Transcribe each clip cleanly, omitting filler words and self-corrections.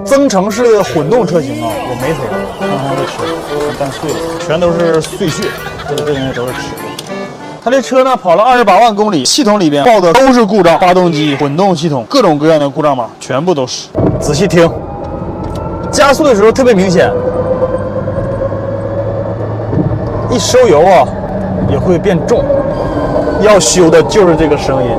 增程式混动车型啊，也没谁了，看看这车，干碎了，全都是碎屑，这东西都是吃的。它这车呢跑了28万公里，系统里边报的都是故障，发动机、混动系统各种各样的故障码全部都是。仔细听，加速的时候特别明显，一收油啊也会变重，要修的就是这个声音。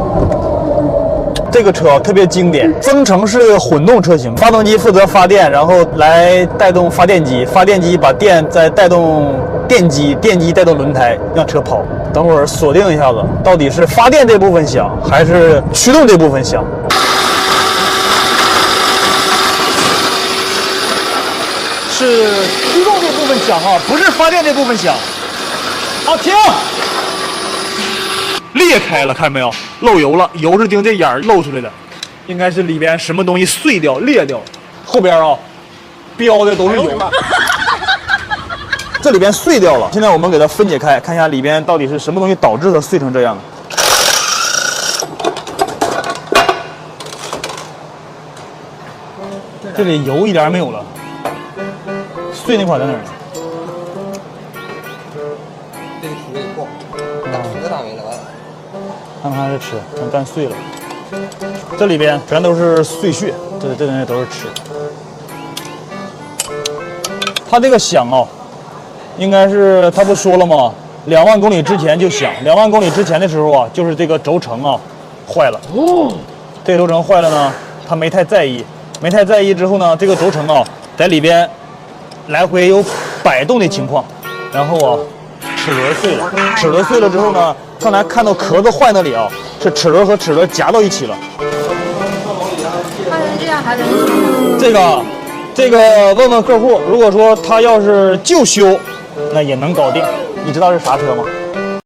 这个车特别经典，增程式混动车型，发动机负责发电，然后来带动发电机，发电机把电再带动电机，电机带动轮胎，让车跑。等会儿锁定一下子，到底是发电这部分响，还是驱动这部分响？是驱动这部分响啊，不是发电这部分响。好，停。裂开了，看见没有？漏油了，油是盯这眼儿漏出来的，应该是里边什么东西碎掉、裂掉。后边啊，标的都是油，这里边碎掉了。现在我们给它分解开，看一下里边到底是什么东西导致它碎成这样的。这里油一点没有了，碎那块在哪儿呢？这个皮破，大皮大没了。看看这吃，看干碎了。这里边全都是碎屑，这东西都是吃。它这个响啊，应该是他不说了吗？2万公里之前就响。2万公里之前的时候啊，就是这个轴承啊坏了。这个轴承坏了呢，他没太在意，没太在意之后呢，这个轴承啊在里边来回有摆动的情况，然后啊齿轮碎了，齿轮碎了之后呢。刚才看到壳子坏那里啊，是齿轮和齿轮夹到一起了。换成这样还能这个问问客户，如果说他要是就修，那也能搞定。你知道是啥车吗？